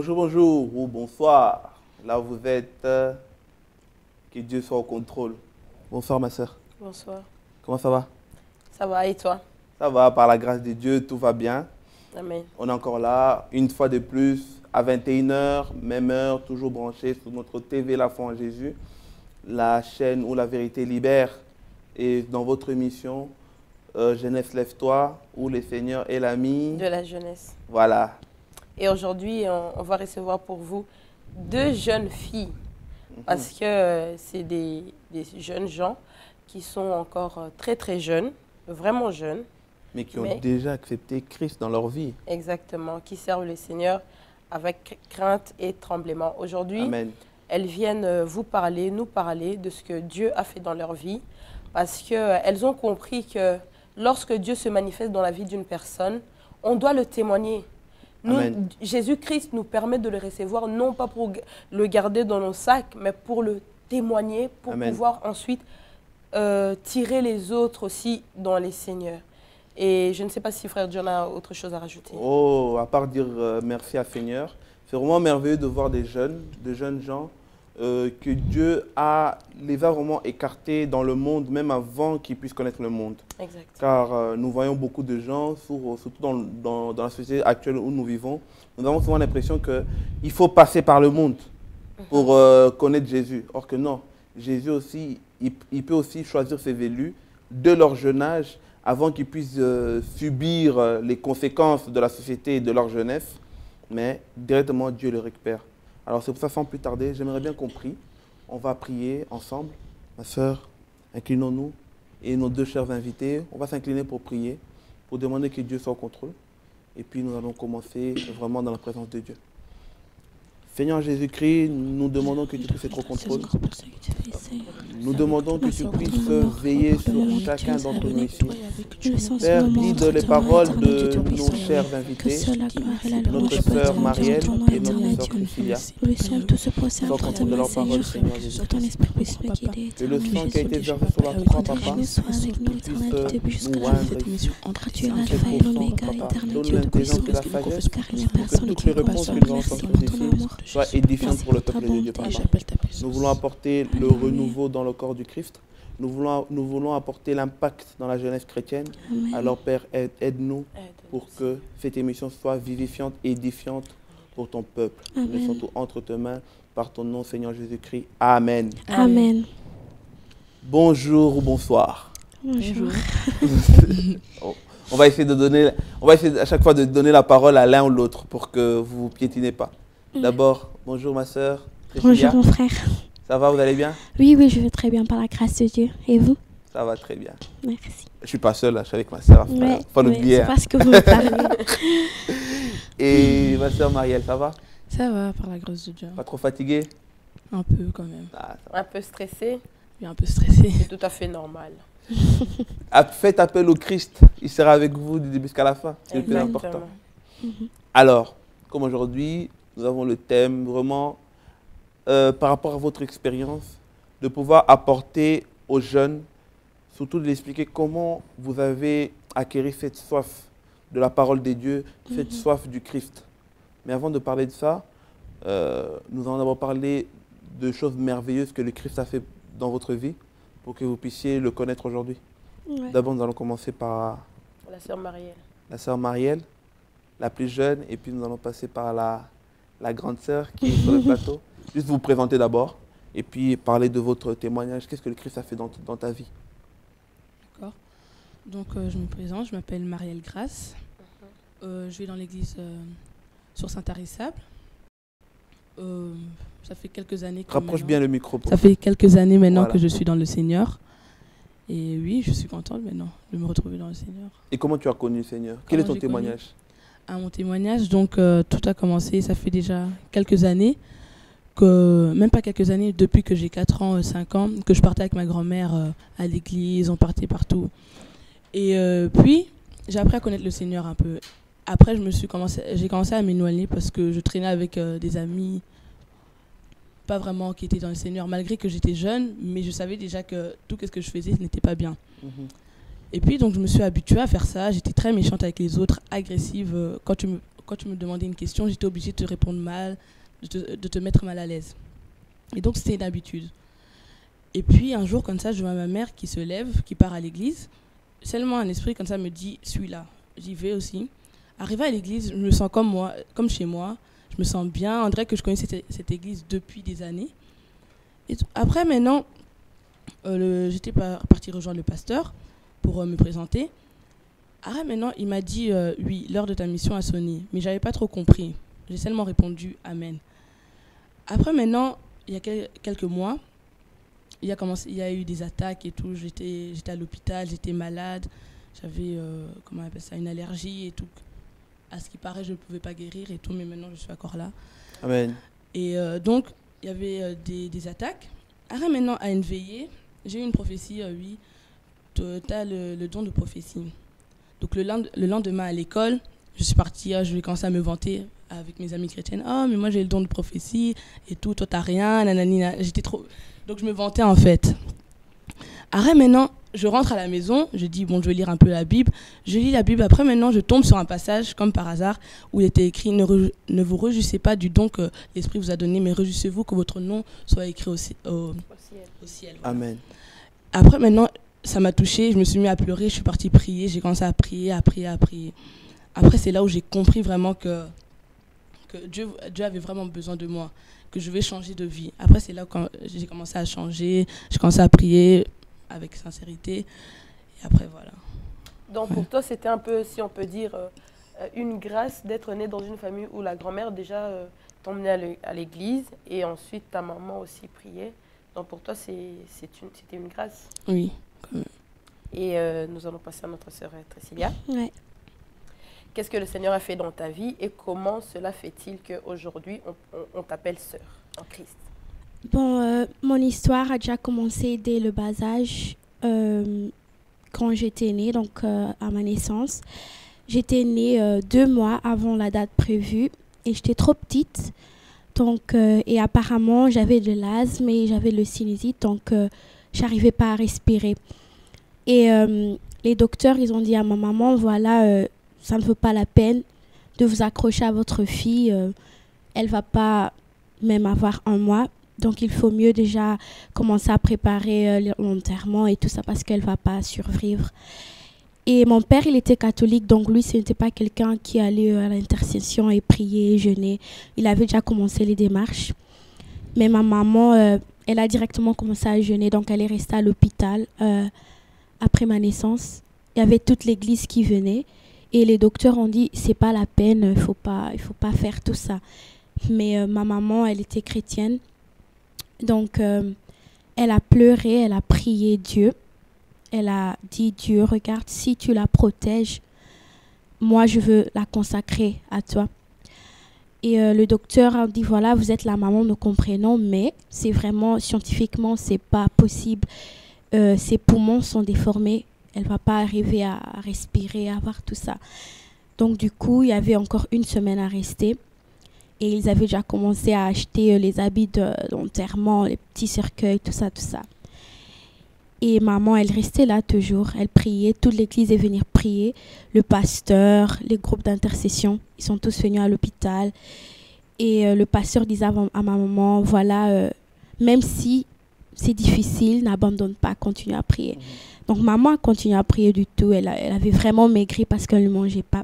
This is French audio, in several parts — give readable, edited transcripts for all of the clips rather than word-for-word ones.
Bonjour, bonjour ou bonsoir. Là où vous êtes, que Dieu soit au contrôle. Bonsoir ma soeur. Bonsoir. Comment ça va? Ça va et toi? Ça va, par la grâce de Dieu, tout va bien. Amen. On est encore là, une fois de plus, à 21h, même heure, toujours branché sur notre TV La Foi en Jésus, la chaîne où la vérité libère. Et dans votre émission, Jeunesse Lève-toi, où le Seigneur est l'ami de la jeunesse. Voilà. Et aujourd'hui, on va recevoir pour vous 2 jeunes filles. Parce que c'est des jeunes gens qui sont encore très très jeunes, vraiment jeunes. Mais qui ont déjà accepté Christ dans leur vie. Exactement, qui servent le Seigneur avec crainte et tremblement. Aujourd'hui, elles viennent vous parler, nous parler de ce que Dieu a fait dans leur vie. Parce qu'elles ont compris que lorsque Dieu se manifeste dans la vie d'une personne, on doit le témoigner. Jésus-Christ nous permet de le recevoir, non pas pour le garder dans nos sacs, mais pour le témoigner, pour pouvoir ensuite tirer les autres aussi dans les seigneurs. Et je ne sais pas si Frère John a autre chose à rajouter. Oh, à part dire merci à Seigneur, c'est vraiment merveilleux de voir des jeunes gens que Dieu les a vraiment écartés dans le monde, même avant qu'ils puissent connaître le monde. Exact. Car nous voyons beaucoup de gens, surtout dans la société actuelle où nous vivons, nous avons souvent l'impression qu'il faut passer par le monde pour connaître Jésus. Or que non, Jésus aussi, il peut aussi choisir ses élus de leur jeune âge avant qu'ils puissent subir les conséquences de la société et de leur jeunesse, mais directement Dieu les récupère. Alors c'est pour ça, sans plus tarder, j'aimerais bien qu'on prie. On va prier ensemble. Ma sœur, inclinons-nous. Et nos 2 chers invités, on va s'incliner pour prier, pour demander que Dieu soit au contrôle. Et puis nous allons commencer vraiment dans la présence de Dieu. Seigneur Jésus-Christ, nous demandons que tu puisses être au contrôle. Nous demandons que tu puisses veiller sur chacun d'entre nous ici. Père, guide les paroles de nos chers invités, notre sœur Marielle et notre sœur Priscilla. Sois content de leurs paroles, Seigneur Jésus. Et le sang qui a été versé sur la croix, Papa, puisse nous oindre. Donne l'intelligence et la sagesse pour que toutes les réponses que nous entendons ici soient édifiantes pour le peuple de Dieu, Papa. Nous voulons apporter le renouveau dans le corps du Christ. Nous voulons apporter l'impact dans la jeunesse chrétienne. Alors, Père, aide-nous pour que cette émission soit vivifiante et édifiante pour ton peuple. Laissons tout entre tes mains par ton nom, Seigneur Jésus-Christ. Amen. Amen. Bonjour ou bonsoir. Bonjour. On va essayer à chaque fois de donner la parole à l'un ou l'autre pour que vous ne vous piétinez pas. D'abord, bonjour ma sœur. Bonjour mon frère. Ça va, vous allez bien? Oui, je vais très bien par la grâce de Dieu. Et vous? Ça va très bien. Merci. Je ne suis pas seul, là, je suis avec ma sœur. Pas l'oublier. C'est parce que vous me parlez. Et ma sœur Marielle, ça va? Ça va, par la grâce de Dieu. Pas trop fatiguée? Un peu quand même. Un peu stressée? Oui, un peu stressée. C'est tout à fait normal. Faites appel au Christ. Il sera avec vous du début jusqu'à la fin. C'est le plus important. Alors, comme aujourd'hui, nous avons le thème vraiment, par rapport à votre expérience, de pouvoir apporter aux jeunes, surtout de leur expliquer comment vous avez acquis cette soif de la parole de Dieu, cette soif du Christ. Mais avant de parler de ça, nous allons d'abord parler de choses merveilleuses que le Christ a fait dans votre vie pour que vous puissiez le connaître aujourd'hui. D'abord, nous allons commencer par la sœur Marielle. La sœur Marielle, la plus jeune, et puis nous allons passer par la grande sœur qui est sur le plateau. Juste vous présenter d'abord, et puis parler de votre témoignage. Qu'est-ce que le Christ a fait dans ta vie? D'accord. Donc, je me présente, je m'appelle Marielle Grasse. Je vais dans l'église sur Saint-Arissable. Ça fait quelques années que Rapproche bien le micro. Ça fait quelques années maintenant que je suis dans le Seigneur. Et oui, je suis contente maintenant de me retrouver dans le Seigneur. Et comment tu as connu le Seigneur? Quel est ton témoignage? Mon témoignage, donc tout a commencé, ça fait déjà quelques années, même pas quelques années, depuis que j'ai 4 ans, 5 ans, que je partais avec ma grand-mère à l'église, on partait partout. Et puis, j'ai appris à connaître le Seigneur un peu. Après, j'ai commencé à m'éloigner parce que je traînais avec des amis, pas vraiment qui étaient dans le Seigneur, malgré que j'étais jeune, mais je savais déjà que tout ce que je faisais n'était pas bien. Et puis, donc, je me suis habituée à faire ça. J'étais très méchante avec les autres, agressive. Quand quand tu me demandais une question, j'étais obligée de te répondre mal, de te mettre mal à l'aise. Et donc, c'était une habitude. Et puis, un jour, comme ça, je vois ma mère qui se lève, qui part à l'église. Seulement un esprit, comme ça, me dit, suis-là. J'y vais aussi. Arrivée à l'église, je me sens comme chez moi. Je me sens bien. On dirait que je connais cette église depuis des années. Et après, maintenant, j'étais partie rejoindre le pasteur pour me présenter. Ah, maintenant, il m'a dit, oui, l'heure de ta mission a sonné. Mais je n'avais pas trop compris. J'ai seulement répondu, Amen. Après, maintenant, il y a quelques mois, il y a eu des attaques et tout. J'étais à l'hôpital, j'étais malade. J'avais, comment on appelle ça, une allergie et tout. À ce qui paraît, je ne pouvais pas guérir et tout, mais maintenant, je suis encore là. Amen. Et donc, il y avait des attaques. Après, maintenant, à une veillée, j'ai eu une prophétie, oui, tu as le don de prophétie. Donc, le lendemain à l'école, je suis partie, je vais commencer à me vanter avec mes amies chrétiennes. « Oh, mais moi, j'ai le don de prophétie et tout, toi, t'as rien, nanani. » J'étais trop... Donc, je me vantais, en fait. Après, maintenant, je rentre à la maison, je dis, bon, je vais lire un peu la Bible. Je lis la Bible. Après, maintenant, je tombe sur un passage, comme par hasard, où il était écrit, ne vous réjouissez pas du don que l'Esprit vous a donné, mais réjouissez-vous que votre nom soit écrit au ciel. Voilà. Amen. Après, maintenant, ça m'a touchée, je me suis mis à pleurer, je suis partie prier, j'ai commencé à prier. Après, c'est là où j'ai compris vraiment que Dieu avait vraiment besoin de moi, que je vais changer de vie. Après, c'est là quand j'ai commencé à changer, j'ai commencé à prier avec sincérité. Et après, voilà. Donc, pour toi, c'était un peu, si on peut dire, une grâce d'être né dans une famille où la grand-mère déjà t'emmenait à l'église et ensuite ta maman aussi priait. Donc, pour toi, c'était une grâce. Oui. Et nous allons passer à notre sœur Trescilia. Ouais. Qu'est-ce que le Seigneur a fait dans ta vie et comment cela fait-il qu'aujourd'hui, on t'appelle sœur en Christ? Bon, mon histoire a déjà commencé dès le bas âge, quand j'étais née, donc à ma naissance. J'étais née 2 mois avant la date prévue et j'étais trop petite. Donc, et apparemment, j'avais de l'asthme et j'avais le sinusite, donc je n'arrivais pas à respirer. Et les docteurs, ils ont dit à ma maman, voilà, ça ne vaut pas la peine de vous accrocher à votre fille. Elle ne va pas même avoir 1 mois. Donc, il faut mieux déjà commencer à préparer l'enterrement et tout ça parce qu'elle ne va pas survivre. Et mon père, il était catholique, donc lui, ce n'était pas quelqu'un qui allait à l'intercession et prier, jeûner. Il avait déjà commencé les démarches. Mais ma maman, elle a directement commencé à jeûner, donc elle est restée à l'hôpital après ma naissance. Il y avait toute l'église qui venait et les docteurs ont dit, c'est pas la peine, il faut pas faire tout ça. Mais ma maman, elle était chrétienne. Donc, elle a pleuré, elle a prié Dieu. Elle a dit, Dieu, regarde, si tu la protèges, moi, je veux la consacrer à toi. Et le docteur a dit, voilà, vous êtes la maman, nous comprenons, mais c'est vraiment, scientifiquement, c'est pas possible. Ses poumons sont déformés. Elle ne va pas arriver à respirer, à avoir tout ça. Donc, du coup, il y avait encore 1 semaine à rester. Et ils avaient déjà commencé à acheter les habits d'enterrement, les petits cercueils, tout ça, tout ça. Et maman, elle restait là toujours. Elle priait. Toute l'église est venue prier. Le pasteur, les groupes d'intercession, ils sont tous venus à l'hôpital. Et le pasteur disait à ma maman, voilà, même si c'est difficile, n'abandonne pas, continue à prier. Donc maman a continué à prier du tout. Elle avait vraiment maigri parce qu'elle ne mangeait pas.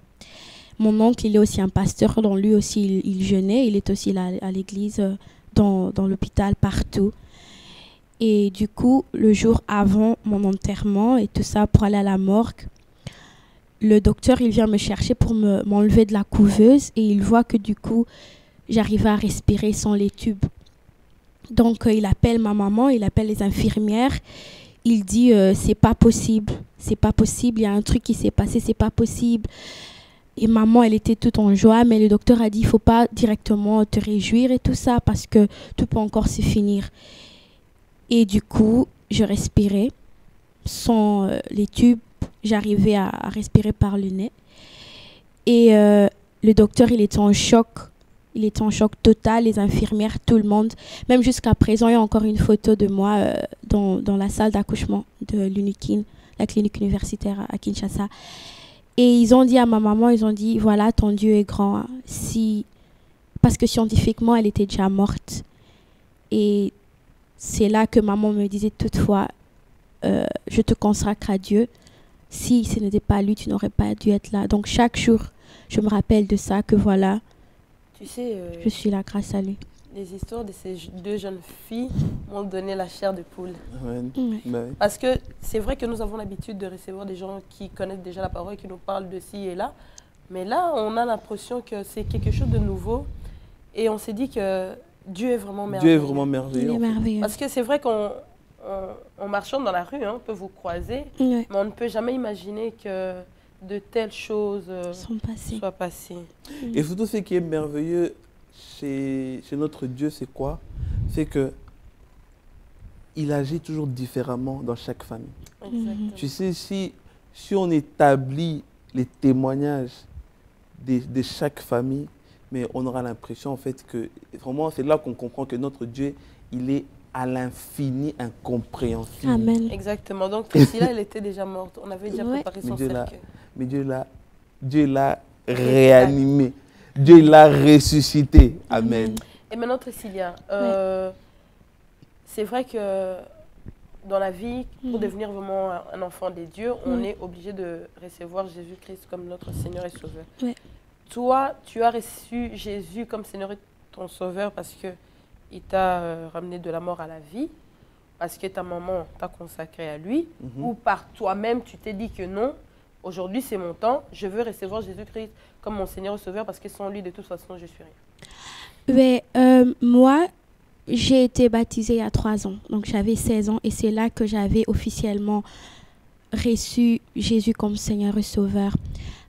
Mon oncle, il est aussi un pasteur, donc lui aussi, il jeûnait. Il est aussi là à l'église, dans l'hôpital, partout. Et du coup, le jour avant mon enterrement et tout ça, pour aller à la morgue, le docteur, il vient me chercher pour m'enlever de la couveuse et il voit que du coup, j'arrivais à respirer sans les tubes. Donc, il appelle ma maman, il appelle les infirmières. Il dit, c'est pas possible, il y a un truc qui s'est passé, c'est pas possible. Et maman, elle était toute en joie, mais le docteur a dit, il ne faut pas directement te réjouir et tout ça parce que tout peut encore se finir. Et du coup, je respirais sans les tubes. J'arrivais à respirer par le nez. Et le docteur, il était en choc. Il était en choc total, les infirmières, tout le monde. Même jusqu'à présent, il y a encore une photo de moi dans la salle d'accouchement de l'UNIKIN, la clinique universitaire à Kinshasa. Et ils ont dit à ma maman, ils ont dit, voilà, ton Dieu est grand. Parce que scientifiquement, elle était déjà morte. Et c'est là que maman me disait, toutefois, je te consacre à Dieu. Si ce n'était pas lui, tu n'aurais pas dû être là. Donc chaque jour, je me rappelle de ça, que voilà, tu sais, je suis là grâce à lui. Les histoires de ces deux jeunes filles m'ont donné la chair de poule. Ouais. Parce que c'est vrai que nous avons l'habitude de recevoir des gens qui connaissent déjà la parole, qui nous parlent de ci et là. Mais là, on a l'impression que c'est quelque chose de nouveau. Et on s'est dit que Dieu est vraiment merveilleux. Dieu est vraiment merveilleux. Il est merveilleux. Parce que c'est vrai qu'en marchant dans la rue, on peut vous croiser, mais on ne peut jamais imaginer que de telles choses soient passées. Et surtout, ce qui est merveilleux chez notre Dieu, c'est quoi? C'est que il agit toujours différemment dans chaque famille. Exactement. Tu sais, si on établit les témoignages de chaque famille, mais on aura l'impression en fait que vraiment c'est là qu'on comprend que notre Dieu, il est à l'infini incompréhensible. Amen. Exactement. Donc Priscilla, elle était déjà morte. On avait déjà préparé son cercueil. Mais Dieu l'a réanimé. Dieu l'a ressuscité. Amen. Et maintenant, Priscilla, c'est vrai que dans la vie, pour devenir vraiment un enfant des dieux, on est obligé de recevoir Jésus-Christ comme notre Seigneur et Sauveur. Ouais. Toi, tu as reçu Jésus comme Seigneur et ton Sauveur parce qu'il t'a ramené de la mort à la vie, parce que ta maman t'a consacré à lui, ou par toi-même, tu t'es dit que non, aujourd'hui c'est mon temps, je veux recevoir Jésus-Christ comme mon Seigneur et Sauveur parce que sans lui, de toute façon, je suis rien. Mais, moi, j'ai été baptisée il y a 3 ans, donc j'avais 16 ans et c'est là que j'avais officiellement reçu Jésus comme Seigneur et Sauveur.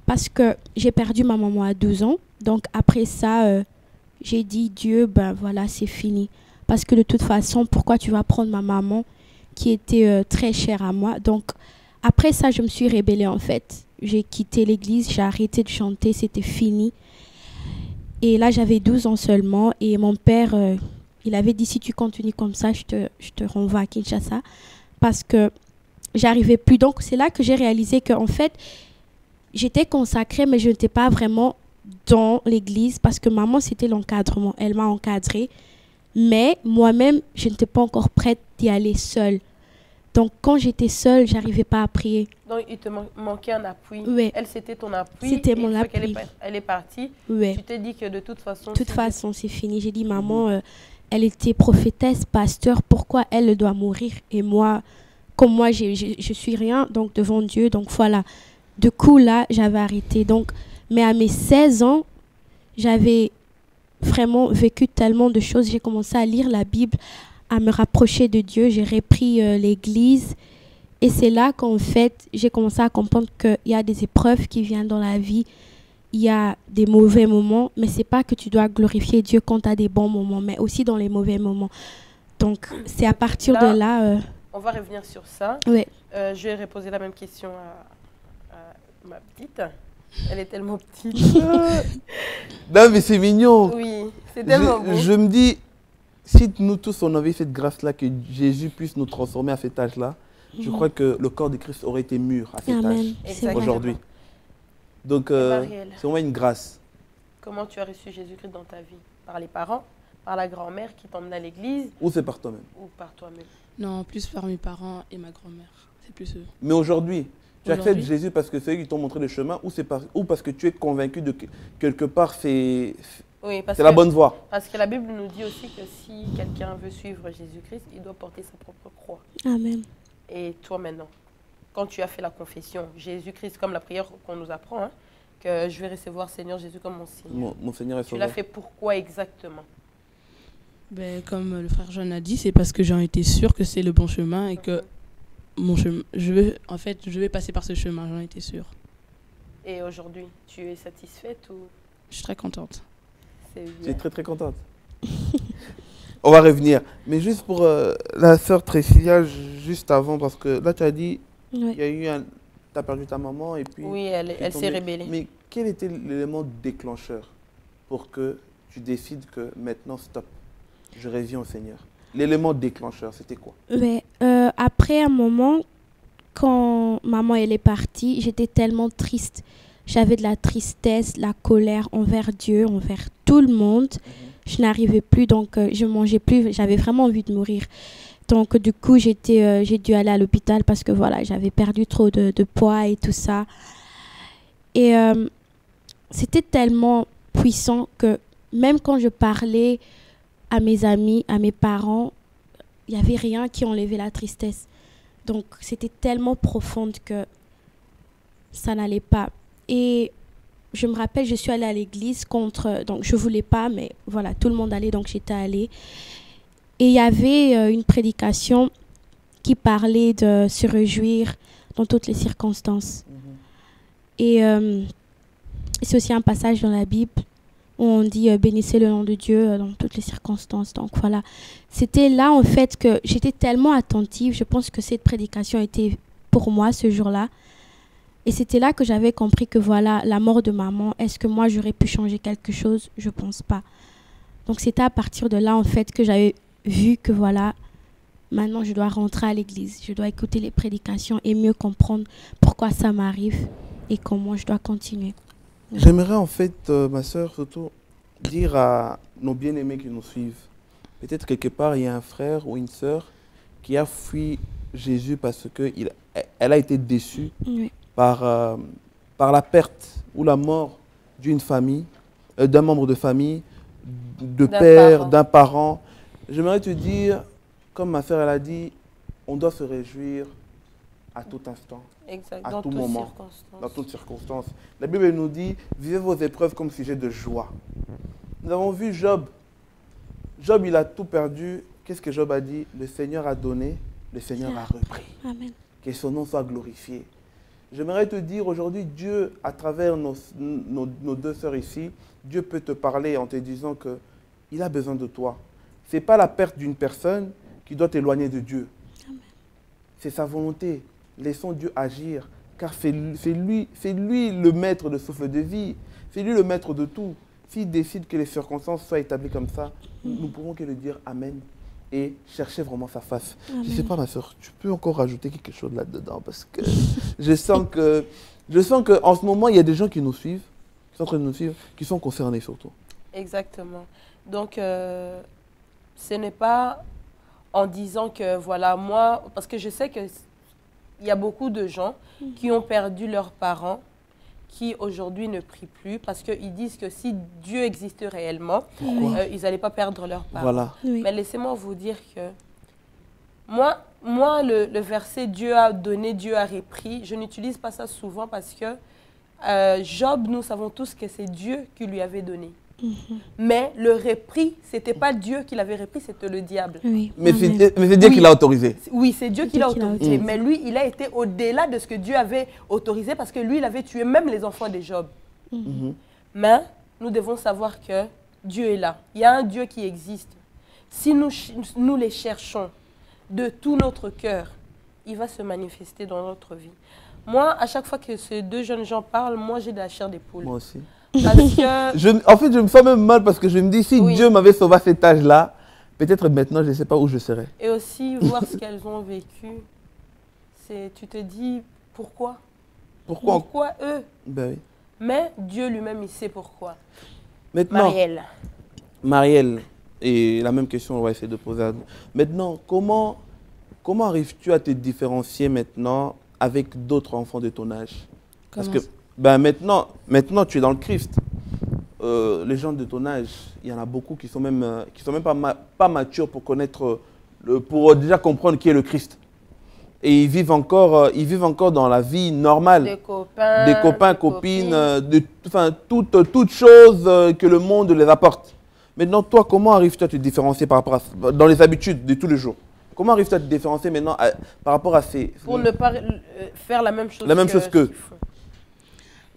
Parce que j'ai perdu ma maman à 12 ans, donc après ça, j'ai dit Dieu, ben voilà, c'est fini. Parce que de toute façon, pourquoi tu vas prendre ma maman qui était très chère à moi? Donc après ça, je me suis rébellée en fait. J'ai quitté l'église, j'ai arrêté de chanter, c'était fini. Et là, j'avais 12 ans seulement et mon père, il avait dit si tu continues comme ça, je te renvoie à Kinshasa. Parce que j'arrivais plus. Donc c'est là que j'ai réalisé qu'en fait, j'étais consacrée, mais je n'étais pas vraiment dans l'église parce que maman, c'était l'encadrement. Elle m'a encadrée. Mais moi-même, je n'étais pas encore prête d'y aller seule. Donc, quand j'étais seule, je n'arrivais pas à prier. Donc, il te manquait un appui. Oui. Elle, c'était ton appui. C'était mon appui. Elle est partie. Oui. Tu t'es dit que de toute façon... De toute façon, c'est fini. J'ai dit, maman, elle était prophétesse, pasteur. Pourquoi elle doit mourir? Et moi, comme moi, je suis rien, donc devant Dieu. Donc, voilà. Du coup, là, j'avais arrêté. Donc, mais à mes 16 ans, j'avais vraiment vécu tellement de choses. J'ai commencé à lire la Bible, à me rapprocher de Dieu. J'ai repris l'église. Et c'est là qu'en fait, j'ai commencé à comprendre qu'il y a des épreuves qui viennent dans la vie. Il y a des mauvais moments, mais ce n'est pas que tu dois glorifier Dieu quand tu as des bons moments, mais aussi dans les mauvais moments. Donc, c'est à partir de là... On va revenir sur ça. Oui. Je vais reposer la même question à ma petite. Elle est tellement petite. Non, mais c'est mignon. Oui, c'est tellement beau. Je me dis, si nous tous, on avait cette grâce-là, que Jésus puisse nous transformer à cet âge-là, je crois que le corps de Christ aurait été mûr à cet âge, aujourd'hui. Donc, c'est vraiment une grâce. Comment tu as reçu Jésus-Christ dans ta vie? Par les parents? Par la grand-mère qui t'emmène à l'église? Ou c'est par toi-même? Ou par toi-même? Non, plus par mes parents et ma grand-mère. C'est plus eux. Mais aujourd'hui, tu acceptes Jésus parce que c'est eux qui t'ont montré le chemin ou parce que tu es convaincu de que quelque part c'est la bonne voie? Parce que la Bible nous dit aussi que si quelqu'un veut suivre Jésus-Christ, il doit porter sa propre croix. Amen. Et toi maintenant, quand tu as fait la confession, Jésus-Christ, comme la prière qu'on nous apprend, hein, que je vais recevoir Seigneur Jésus comme mon Seigneur. Mon Seigneur est sauveur. Tu l'as fait pourquoi exactement? Ben, comme le frère Jean a dit, c'est parce que j'en étais sûre que c'est le bon chemin et que mon chemin, je vais passer par ce chemin, j'en étais sûre. Et aujourd'hui, tu es satisfaite ou? Je suis très contente. Tu es très très contente. On va revenir. Mais juste pour la sœur Priscilla, juste avant, parce que là tu as dit, il y a eu tu as perdu ta maman et puis... Oui, elle s'est rébellée. Mais quel était l'élément déclencheur pour que tu décides que maintenant, stop, je reviens au Seigneur? L'élément déclencheur, c'était quoi? Mais, après un moment, quand maman elle est partie, j'étais tellement triste. J'avais de la tristesse, la colère envers Dieu, envers tout le monde. Je n'arrivais plus, donc je ne mangeais plus. J'avais vraiment envie de mourir. Donc du coup, j'ai dû aller à l'hôpital parce que voilà, j'avais perdu trop de poids et tout ça. Et c'était tellement puissant que même quand je parlais à mes amis, à mes parents, il n'y avait rien qui enlevait la tristesse. Donc c'était tellement profonde que ça n'allait pas. Et je me rappelle, je suis allée à l'église donc je ne voulais pas, mais voilà, tout le monde allait, donc j'étais allée. Et il y avait une prédication qui parlait de se réjouir dans toutes les circonstances. Et c'est aussi un passage dans la Bible où on dit bénissez le nom de Dieu dans toutes les circonstances. Donc voilà, c'était là en fait que j'étais tellement attentive. Je pense que cette prédication était pour moi ce jour-là. Et c'était là que j'avais compris que voilà, la mort de maman, est-ce que moi j'aurais pu changer quelque chose? Je pense pas. Donc c'était à partir de là en fait que j'avais vu que voilà, maintenant je dois rentrer à l'église, je dois écouter les prédications et mieux comprendre pourquoi ça m'arrive et comment je dois continuer. J'aimerais en fait, ma sœur, surtout dire à nos bien-aimés qui nous suivent, peut-être quelque part il y a un frère ou une sœur qui a fui Jésus parce qu'elle a été déçue par la perte ou la mort d'une famille, d'un membre de famille, de père, d'un parent. J'aimerais te dire, comme ma sœur elle a dit, on doit se réjouir à tout instant, à tout moment, dans toutes circonstances. La Bible nous dit, vivez vos épreuves comme sujet de joie. Nous avons vu Job. Job, il a tout perdu. Qu'est-ce que Job a dit? Le Seigneur a donné, le Seigneur a repris. Amen. Que son nom soit glorifié. J'aimerais te dire aujourd'hui, Dieu, à travers nos deux sœurs ici, Dieu peut te parler en te disant qu'il a besoin de toi. Ce n'est pas la perte d'une personne qui doit t'éloigner de Dieu. C'est sa volonté. Laissons Dieu agir, car c'est lui le maître de souffle de vie. C'est lui le maître de tout. S'il décide que les circonstances soient établies comme ça, nous pouvons que le dire Amen et chercher vraiment sa face. Amen. Je ne sais pas, ma soeur, tu peux encore rajouter quelque chose là-dedans parce que je sens qu'en ce moment, il y a des gens qui nous suivent, qui sont en train de nous suivre, qui sont concernés surtout. Exactement. Donc, ce n'est pas en disant que, voilà, moi, parce que je sais qu'il y a beaucoup de gens qui ont perdu leurs parents, qui aujourd'hui ne prient plus, parce qu'ils disent que si Dieu existe réellement, ils n'allaient pas perdre leurs parents. Voilà. Oui. Mais laissez-moi vous dire que moi le verset « Dieu a donné, Dieu a repris », je n'utilise pas ça souvent parce que Job, nous savons tous que c'est Dieu qui lui avait donné. Mais le repris, ce n'était pas Dieu qui l'avait repris, c'était le diable. Oui. Mais c'est Dieu qui l'a autorisé. Oui, c'est Dieu qui l'a autorisé. Mais lui, il a été au-delà de ce que Dieu avait autorisé parce que lui, il avait tué même les enfants de Job. Mais nous devons savoir que Dieu est là. Il y a un Dieu qui existe. Si nous les cherchons de tout notre cœur, il va se manifester dans notre vie. Moi, à chaque fois que ces deux jeunes gens parlent, moi, j'ai de la chair des poules. Moi aussi. Parce que... en fait, je me sens même mal parce que je me dis, si Dieu m'avait sauvé à cet âge-là, peut-être maintenant, je ne sais pas où je serais. Et aussi, voir ce qu'elles ont vécu, tu te dis, pourquoi eux? Ben oui. Mais Dieu lui-même, il sait pourquoi. Maintenant, Marielle, et la même question, on va essayer de poser à nous. Maintenant, comment arrives-tu à te différencier maintenant avec d'autres enfants de ton âge? Parce que maintenant, tu es dans le Christ. Les gens de ton âge, il y en a beaucoup qui sont même pas matures pour connaître, pour déjà comprendre qui est le Christ. Et ils vivent encore dans la vie normale. Des copains, copines, toutes choses que le monde les apporte. Maintenant, toi, comment arrives-tu à te différencier par rapport à dans les habitudes de tous les jours? Comment arrives-tu à te différencier maintenant par rapport à ces... Pour ne pas faire la même chose qu'eux.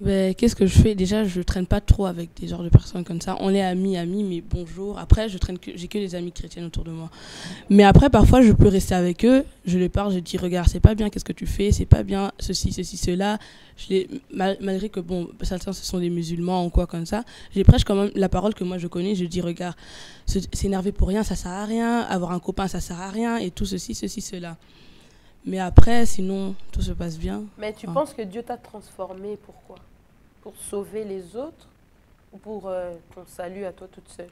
Ben, qu'est-ce que je fais? Déjà, je traîne pas trop avec des genres de personnes comme ça. On est amis, mais bonjour. Après, j'ai que des amis chrétiennes autour de moi. Mais après, parfois, je peux rester avec eux. Je les parle, je dis, regarde, c'est pas bien, qu'est-ce que tu fais? C'est pas bien, ceci, cela. Malgré que, bon, certains, ce sont des musulmans ou quoi comme ça, je les prêche quand même la parole que moi je connais. Je dis, regarde, s'énerver pour rien, ça sert à rien. Avoir un copain, ça sert à rien. Et tout ceci, cela. Mais après, sinon, tout se passe bien. Mais tu penses que Dieu t'a transformé, pourquoi? Pour sauver les autres ou pour ton salut à toi toute seule?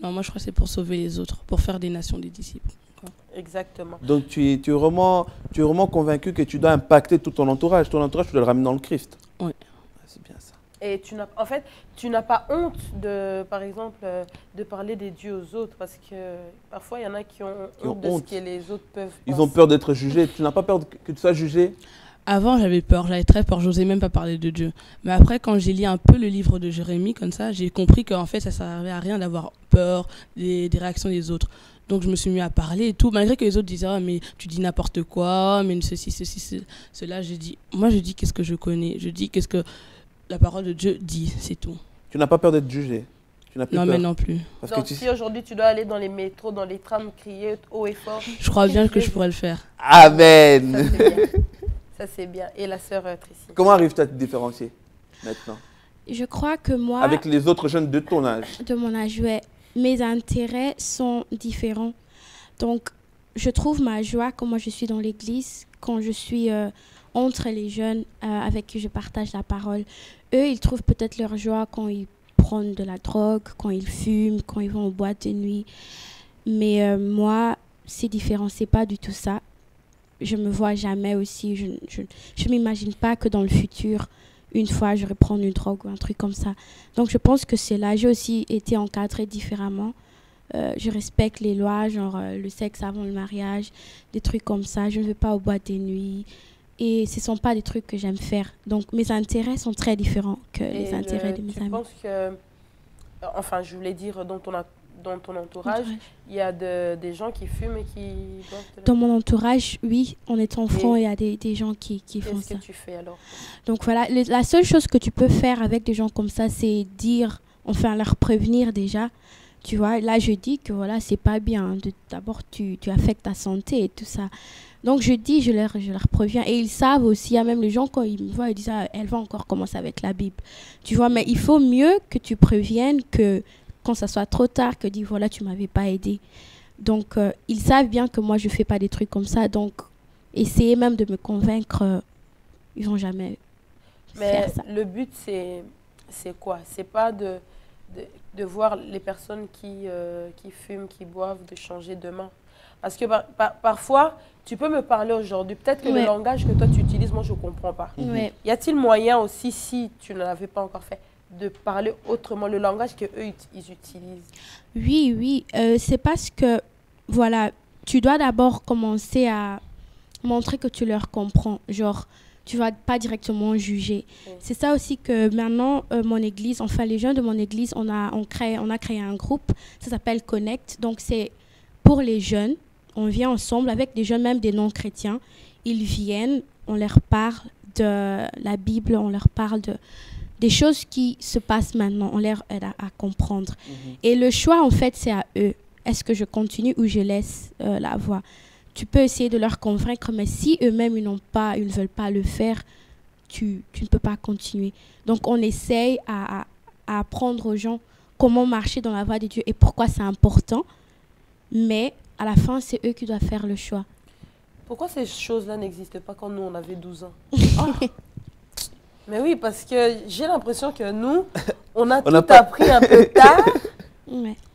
Non, moi je crois que c'est pour sauver les autres, pour faire des nations des disciples. Exactement. Donc tu es vraiment convaincu que tu dois impacter tout ton entourage. Ton entourage, tu dois le ramener dans le Christ. Oui. C'est bien ça. Et tu n'as pas honte de, par exemple, de parler des dieux aux autres, parce que parfois il y en a qui ont honte de ce que les autres peuvent penser. Ils ont peur d'être jugés. Tu n'as pas peur que tu sois jugé? Avant, j'avais peur, j'avais très peur, j'osais même pas parler de Dieu. Mais après, quand j'ai lu un peu le livre de Jérémie, comme ça, j'ai compris qu'en fait, ça servait à rien d'avoir peur des réactions des autres. Donc, je me suis mis à parler et tout, malgré que les autres disaient, oh, mais tu dis n'importe quoi, mais ceci, cela. Moi, je dis qu'est-ce que je connais, je dis qu'est-ce que la parole de Dieu dit, c'est tout. Tu n'as pas peur d'être jugé? Tu n'as plus non, peur? mais non plus. Parce donc, si aujourd'hui tu dois aller dans les métros, dans les trams, crier haut et fort. Je crois bien que je pourrais le faire. Amen. Ça, c'est bien. Et la sœur Tracy? Comment arrives-tu à te différencier maintenant? Je crois que moi... Avec les autres jeunes de ton âge? De mon âge, ouais. Mes intérêts sont différents. Donc, je trouve ma joie quand moi je suis dans l'église, quand je suis entre les jeunes avec qui je partage la parole. Eux, ils trouvent peut-être leur joie quand ils prennent de la drogue, quand ils fument, quand ils vont aux boîtes de nuit. Mais moi, c'est différent. C'est pas du tout ça. Je me vois jamais aussi. Je m'imagine pas que dans le futur, une fois, je vais prendre une drogue ou un truc comme ça. Donc, je pense que c'est là. J'ai aussi été encadrée différemment. Je respecte les lois, genre le sexe avant le mariage, des trucs comme ça. Je ne vais pas aux boîtes de nuit. Et ce ne sont pas des trucs que j'aime faire. Donc, mes intérêts sont très différents que les intérêts de mes amis. Tu penses que... Enfin, je voulais dire dans ton entourage, il y a des gens qui fument et qui... Dans mon entourage, oui, en étant franc, il y a des gens qui font ça. Qu'est-ce que tu fais alors? Donc voilà, la seule chose que tu peux faire avec des gens comme ça, c'est dire, enfin leur prévenir déjà. Tu vois, là je dis que voilà, c'est pas bien. D'abord, tu affectes ta santé et tout ça. Donc je dis, je leur préviens. Et ils savent aussi, il y a même les gens quand ils me voient, ils disent, ah, elle va encore commencer avec la Bible. Tu vois, mais il faut mieux que tu préviennes que quand ça soit trop tard, que dire voilà, tu m'avais pas aidé. Donc ils savent bien que moi je fais pas des trucs comme ça. Donc essayer même de me convaincre, ils vont jamais faire ça. Mais le but c'est quoi? C'est pas de voir les personnes qui fument, qui boivent, de changer demain. Parce que parfois, tu peux me parler aujourd'hui. Peut-être que le langage que toi tu utilises, moi je comprends pas. Y a-t-il moyen aussi, si tu ne l'avais pas encore fait, de parler autrement, le langage qu'eux ils utilisent? Oui, c'est parce que, voilà, tu dois d'abord commencer à montrer que tu leur comprends. Genre, tu ne vas pas directement juger. C'est ça aussi que maintenant, mon église, enfin les jeunes de mon église, on a créé un groupe, ça s'appelle Connect. Donc c'est pour les jeunes, on vient ensemble avec des jeunes, même des non-chrétiens. Ils viennent, on leur parle de la Bible, on leur parle des choses qui se passent maintenant, on leur aide à comprendre. Et le choix, en fait, c'est à eux. Est-ce que je continue ou je laisse la voie? Tu peux essayer de leur convaincre, mais si eux-mêmes, ils ne veulent pas le faire, tu ne peux pas continuer. Donc, on essaye à apprendre aux gens comment marcher dans la voie de Dieu et pourquoi c'est important. Mais à la fin, c'est eux qui doivent faire le choix. Pourquoi ces choses-là n'existaient pas quand nous, on avait 12 ans? Mais oui, parce que j'ai l'impression que nous, on a tout appris un peu tard.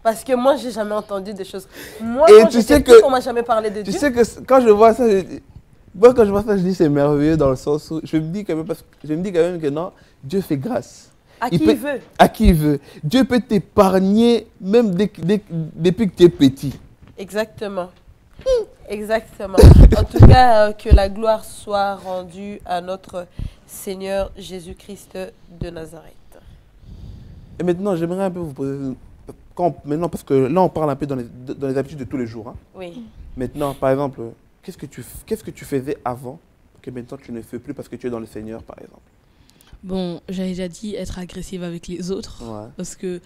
Parce que moi, j'ai jamais entendu des choses. Moi, quand j'étais petite, on m'a jamais parlé de Dieu. Tu sais que quand je vois ça, je dis c'est merveilleux dans le sens où je me dis quand même que non, Dieu fait grâce. À qui il veut. À qui il veut. Dieu peut t'épargner même depuis que tu es petit. Exactement. Exactement. En tout cas, que la gloire soit rendue à notre Seigneur Jésus-Christ de Nazareth. Et maintenant, j'aimerais un peu vous poser... Maintenant, parce que là, on parle un peu dans les habitudes de tous les jours. Hein. Oui. Maintenant, par exemple, qu'est-ce que tu faisais avant que maintenant tu ne fais plus parce que tu es dans le Seigneur, par exemple? Bon, j'avais déjà dit être agressive avec les autres. Ouais. Parce que,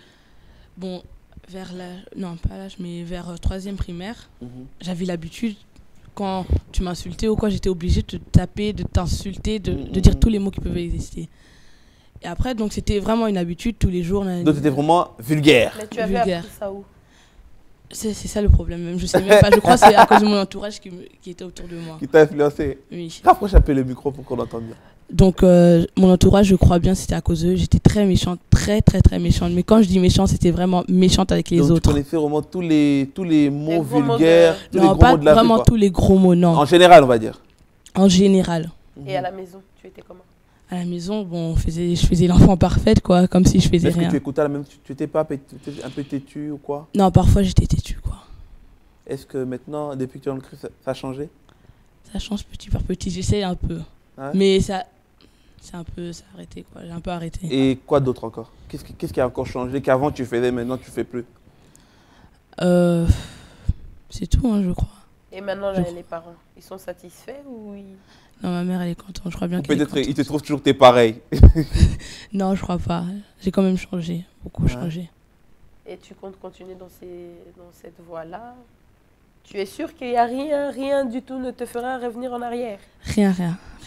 bon, vers l'âge... Non, pas l'âge, mais vers 3e primaire, j'avais l'habitude, quand tu m'insultais ou quoi, j'étais obligée de te taper, de t'insulter, de dire tous les mots qui peuvent exister. Et après, donc, c'était vraiment une habitude tous les jours. Donc, c'était vraiment vulgaire. Mais tu avais appris ça où? C'est ça le problème même. Je sais même pas. Je crois que c'est à cause de mon entourage qui était autour de moi. Qui t'a influencé? Oui. Rapproche un peu le micro pour qu'on entende bien. Donc, mon entourage, je crois bien, c'était à cause d'eux. J'étais très méchante, très méchante. Mais quand je dis méchante, c'était vraiment méchante avec les autres. Tu connaissais vraiment tous les mots vulgaires, tous les gros mots de la vie, vraiment tous les gros mots, non. En général, on va dire. En général. Et à la maison, tu étais comment? À la maison, bon, je faisais l'enfant parfaite, quoi, comme si je faisais rien. Est-ce que tu écoutais la même, tu étais pas un peu têtu ou quoi? Non, parfois j'étais têtu, quoi. Est-ce que maintenant, depuis que tu es dans le Christ, ça a changé? Ça change petit par petit, j'essaie un peu. Ouais. Mais ça a arrêté, quoi. J'ai un peu arrêté. Et quoi d'autre encore? Qu'est-ce qui a encore changé qu'avant tu faisais, maintenant tu fais plus? C'est tout, hein, je crois. Et maintenant, les parents, ils sont satisfaits ou ils... Non, ma mère, elle est contente. Je crois bien qu'elle est contente. Peut-être ils te trouvent toujours que t'es pareil. Non, je crois pas. J'ai quand même changé, beaucoup changé. Et tu comptes continuer dans cette voie-là? Tu es sûr qu'il n'y a rien du tout ne te fera revenir en arrière? Rien.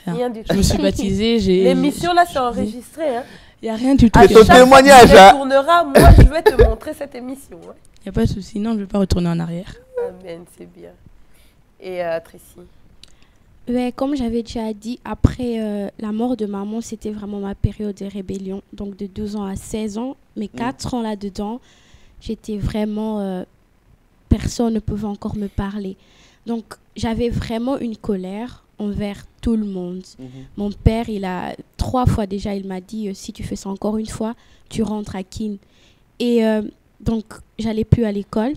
Rien du tout. Je me suis baptisée, L'émission là, c'est enregistré. Hein. Il n'y a rien du tout. C'est ton témoignage. Tu tourneras, moi je vais te montrer cette émission. Hein. Il n'y a pas de souci, non, je ne vais pas retourner en arrière. Amen, c'est bien. Et Tracy? Ouais, comme j'avais déjà dit, après la mort de maman, c'était vraiment ma période de rébellion. Donc de 12 ans à 16 ans, mais 4 ans là-dedans, j'étais vraiment... personne ne pouvait encore me parler. Donc j'avais vraiment une colère envers tout le monde. Mon père, 3 fois déjà, il m'a dit, si tu fais ça encore une fois, tu rentres à Keene. Et donc, j'allais plus à l'école.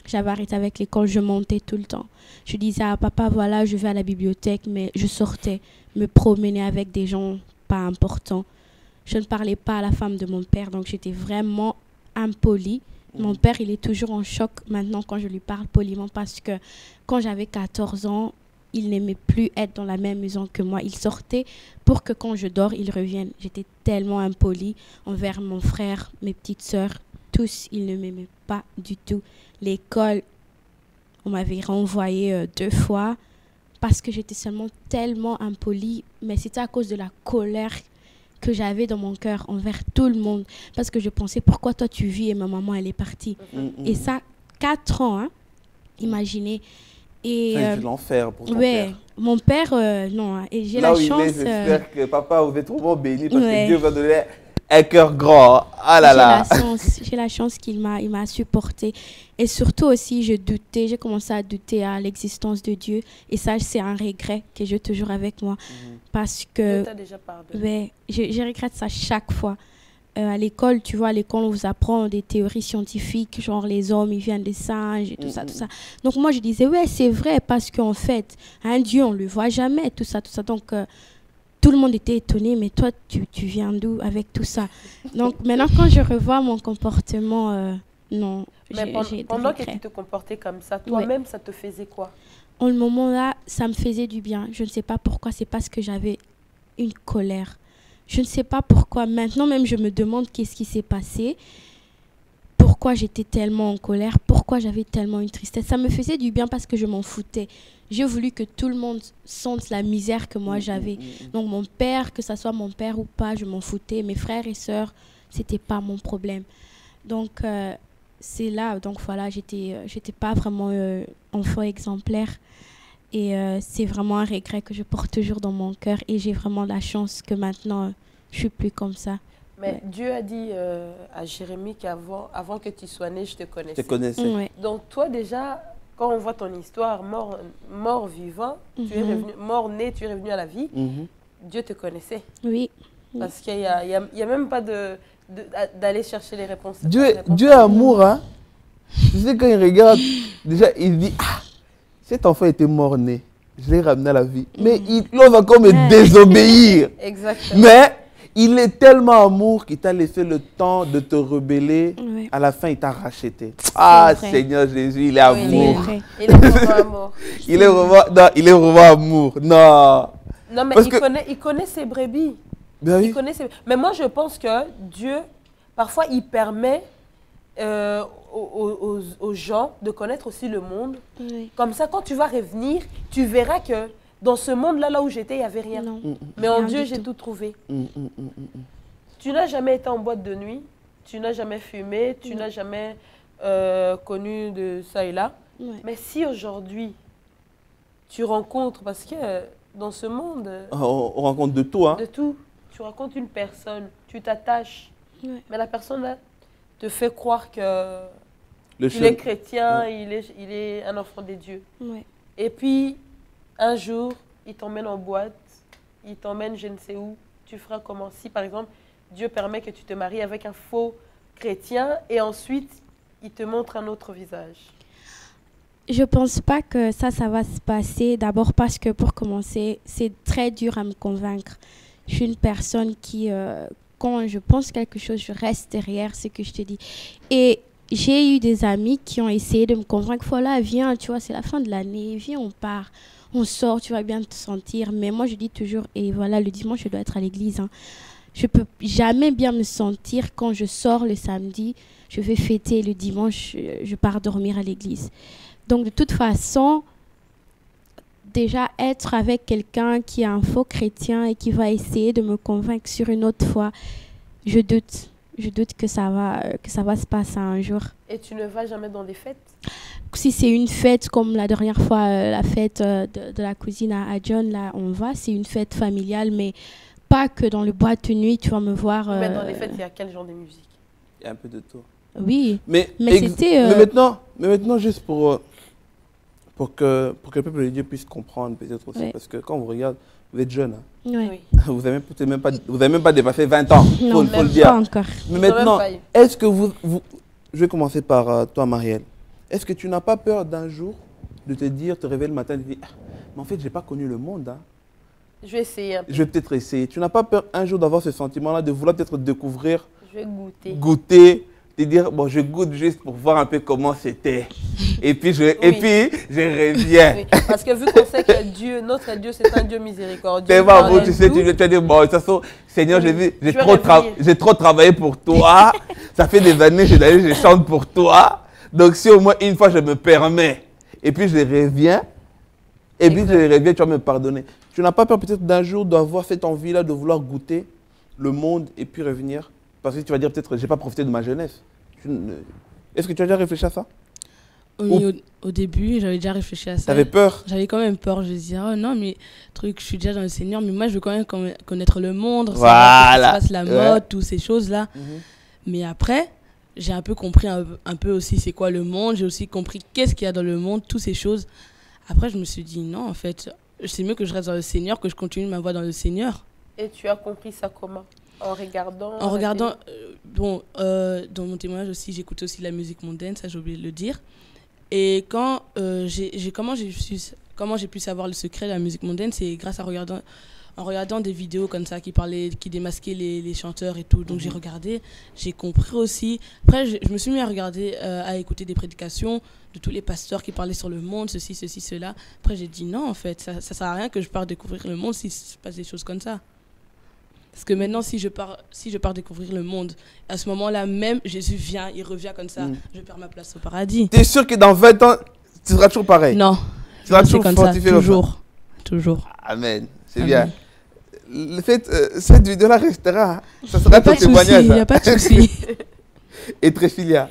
J'avais arrêté avec l'école, je montais tout le temps. Je disais à papa, voilà, je vais à la bibliothèque, mais je sortais, me promener avec des gens pas importants. Je ne parlais pas à la femme de mon père, donc j'étais vraiment impolie. Mon père, il est toujours en choc maintenant quand je lui parle poliment parce que quand j'avais 14 ans, il n'aimait plus être dans la même maison que moi. Il sortait pour que quand je dors, il revienne. J'étais tellement impolie envers mon frère, mes petites sœurs. Tous, ils ne m'aimaient pas du tout. L'école, on m'avait renvoyée 2 fois parce que j'étais seulement tellement impolie. Mais c'était à cause de la colère que j'avais dans mon cœur envers tout le monde. Parce que je pensais, pourquoi toi tu vis et ma maman, elle est partie. Et ça, 4 ans, hein, imaginez. Et c'est l'enfer pour ton père. Mon père, non. Hein, et j'ai là la où chance... j'espère que papa vous êtes trop béni parce que Dieu va donner un cœur grand. Ah là là. J'ai la chance qu'il m'a supporté. Et surtout aussi, j'ai commencé à douter à l'existence de Dieu. Et ça, c'est un regret que j'ai toujours avec moi. Parce que... Dieu t'a déjà pardonné. Je regrette ça chaque fois. À l'école, tu vois, à l'école, on vous apprend des théories scientifiques, genre les hommes, ils viennent des singes et tout ça, tout ça. Donc moi, je disais, ouais, c'est vrai, parce qu'en fait, un Dieu, on ne le voit jamais, tout ça, tout ça. Donc, tout le monde était étonné, mais toi, tu viens d'où avec tout ça? Donc, maintenant, quand je revois mon comportement, non, mais pendant que tu te comportais comme ça, toi-même, ça te faisait quoi? En le moment-là, ça me faisait du bien. Je ne sais pas pourquoi, c'est parce que j'avais une colère. Je ne sais pas pourquoi. Maintenant même, je me demande qu'est-ce qui s'est passé. Pourquoi j'étais tellement en colère. Pourquoi j'avais tellement une tristesse. Ça me faisait du bien parce que je m'en foutais. J'ai voulu que tout le monde sente la misère que moi j'avais. Donc mon père, que ça soit mon père ou pas, je m'en foutais. Mes frères et sœurs, c'était pas mon problème. Donc c'est là. Donc voilà, j'étais pas vraiment enfant exemplaire. Et c'est vraiment un regret que je porte toujours dans mon cœur. Et j'ai vraiment la chance que maintenant, je ne suis plus comme ça. Mais Dieu a dit à Jérémie qu'avant que tu sois né, je te connaissais. Je te connaissais. Ouais. Donc toi déjà, quand on voit ton histoire, mort vivant, tu es revenu, mort né, tu es revenu à la vie, Dieu te connaissait. Oui. Parce qu'il n'y a même pas d'aller chercher les réponses. Dieu est amour, hein. Tu sais, quand il regarde, déjà, il dit... Cet enfant était mort-né, je l'ai ramené à la vie. Mais il ose encore me désobéir. Exactement. Mais il est tellement amour qu'il t'a laissé le temps de te rebeller. À la fin, il t'a racheté. Ah, Seigneur Jésus, il est amour. Il est vraiment amour. Il est vraiment amour. Non. Non, mais il connaît ses brebis. Ben oui. Mais moi, je pense que Dieu, parfois, il permet... aux gens de connaître aussi le monde. Comme ça, quand tu vas revenir, tu verras que dans ce monde-là, là où j'étais, il n'y avait rien. Mais en Dieu, j'ai tout trouvé. Tu n'as jamais été en boîte de nuit, tu n'as jamais fumé, tu n'as jamais connu de ça et là. Ouais. Mais si aujourd'hui, tu rencontres, parce que dans ce monde... on rencontre de tout, hein? De tout. Tu rencontres une personne, tu t'attaches, mais la personne là te fait croire que il est chrétien, il est un enfant de Dieu. Ouais. Et puis, un jour, il t'emmène en boîte, il t'emmène je ne sais où. Tu feras comment? Si, par exemple, Dieu permet que tu te maries avec un faux chrétien et ensuite, il te montre un autre visage. Je ne pense pas que ça va se passer. D'abord parce que, pour commencer, c'est très dur à me convaincre. Je suis une personne qui, quand je pense quelque chose, je reste derrière ce que je te dis. Et j'ai eu des amis qui ont essayé de me convaincre. Voilà, viens, tu vois, c'est la fin de l'année. Viens, on part, on sort, tu vas bien te sentir. Mais moi, je dis toujours, et voilà, le dimanche, je dois être à l'église. Hein. Je ne peux jamais bien me sentir quand je sors le samedi. Je vais fêter le dimanche, je pars dormir à l'église. Donc, de toute façon, déjà être avec quelqu'un qui est un faux chrétien et qui va essayer de me convaincre sur une autre foi, je doute. Je doute que ça va se passer un jour. Et tu ne vas jamais dans des fêtes? Si c'est une fête comme la dernière fois, la fête de la cousine à John, là, on va. C'est une fête familiale, mais pas que dans le boîte de nuit, tu vas me voir... Mais dans les fêtes, il y a quel genre de musique? Il y a un peu de tout. Oui, mais c'était... Mais maintenant, juste pour que le peuple de Dieu puisse comprendre peut-être aussi, parce que quand vous regardez, vous êtes jeune, hein. Oui. Vous n'avez même pas dépassé 20 ans, il faut le dire. Pas encore. Mais maintenant, est-ce que je vais commencer par toi, Marielle. Est-ce que tu n'as pas peur d'un jour de te réveiller le matin et de dire, mais en fait, je n'ai pas connu le monde, hein. Je vais essayer un peu. Je vais peut-être essayer. Tu n'as pas peur un jour d'avoir ce sentiment-là, de vouloir peut-être découvrir? Je vais goûter. Goûter, de dire, bon, je goûte juste pour voir un peu comment c'était. Et puis, je reviens. Oui, parce que vu qu'on sait que Dieu, notre Dieu, c'est un Dieu miséricordieux. C'est pas bon, tu sais, tu vas dire, bon, de toute façon, Seigneur, j'ai trop travaillé pour toi. Ça fait des années, je chante pour toi. Donc, si au moins une fois, je me permets, et puis je reviens, et puis je reviens, tu vas me pardonner. Tu n'as pas peur peut-être d'un jour d'avoir cette envie-là de vouloir goûter le monde et puis revenir? Parce que tu vas dire peut-être, je n'ai pas profité de ma jeunesse. Est-ce que tu as déjà réfléchi à ça? Oui, au début, j'avais déjà réfléchi à ça. Tu avais peur? J'avais quand même peur. Je me disais, oh non, mais je suis déjà dans le Seigneur, mais moi, je veux quand même connaître le monde, voilà. la mode, toutes ces choses-là. Mais après, j'ai un peu compris un peu aussi c'est quoi le monde. J'ai aussi compris qu'est-ce qu'il y a dans le monde, toutes ces choses. Après, je me suis dit, non, en fait, c'est mieux que je reste dans le Seigneur, que je continue ma voie dans le Seigneur. Et tu as compris ça comment? En regardant, dans mon témoignage aussi, j'écoute aussi la musique mondaine, ça j'ai oublié de le dire. Et quand comment j'ai pu savoir le secret de la musique mondaine, c'est grâce en regardant des vidéos comme ça qui démasquaient les chanteurs et tout. Donc j'ai regardé, j'ai compris aussi. Après, je me suis mis à regarder, à écouter des prédications de tous les pasteurs qui parlaient sur le monde, ceci, cela. Après j'ai dit non, en fait, ça sert à rien que je parte découvrir le monde s'il se passe des choses comme ça. Parce que maintenant, si je pars découvrir le monde, à ce moment-là même, Jésus vient, il revient comme ça, je perds ma place au paradis. Tu es sûr que dans 20 ans, tu seras toujours pareil? Non, tu seras toujours comme ça, toujours. Amen, c'est bien. Cette vidéo-là restera, ça sera ton témoignage. Il n'y a pas de souci. Et Tréfilia,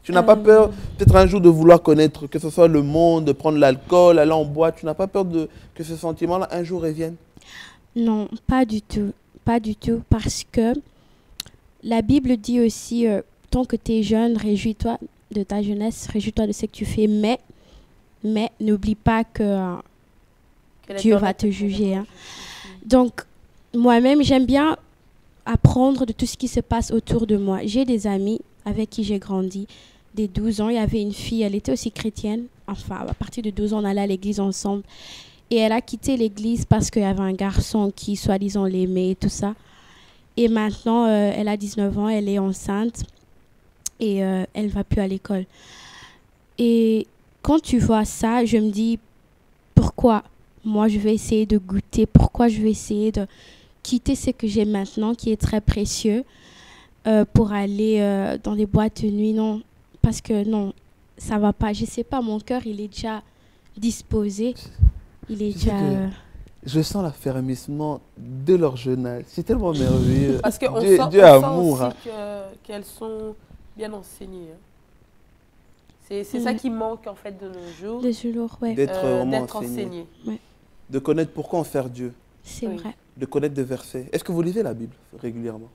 tu n'as pas peur, peut-être un jour, de vouloir connaître, que ce soit le monde, de prendre l'alcool, aller en boîte, tu n'as pas peur que ce sentiment-là un jour revienne? Non, pas du tout. Pas du tout. Parce que la Bible dit aussi, tant que tu es jeune, réjouis-toi de ta jeunesse, réjouis-toi de ce que tu fais, mais n'oublie pas que Dieu va te juger. Hein. Donc, moi-même, j'aime bien apprendre de tout ce qui se passe autour de moi. J'ai des amis avec qui j'ai grandi. Dès 12 ans, il y avait une fille, elle était aussi chrétienne. Enfin, à partir de 12 ans, on allait à l'église ensemble. Et elle a quitté l'église parce qu'il y avait un garçon qui, soi-disant, l'aimait et tout ça. Et maintenant, elle a 19 ans, elle est enceinte et elle ne va plus à l'école. Et quand tu vois ça, je me dis, pourquoi moi je vais essayer de goûter? Pourquoi je vais essayer de quitter ce que j'ai maintenant, qui est très précieux, pour aller dans des boîtes de nuit? Non, parce que non, ça ne va pas. Je ne sais pas, mon cœur, il est déjà disposé. Il est déjà... Je sens l'affermissement de leur jeunesse. C'est tellement merveilleux. Parce qu'on Dieu sent amour, aussi qu'elles sont bien enseignées. C'est ça qui manque en fait de nos jours. De ce jour, ouais. D'être enseigné. Ouais. De connaître pourquoi on sert Dieu. C'est vrai. De connaître des versets. Est-ce que vous lisez la Bible régulièrement?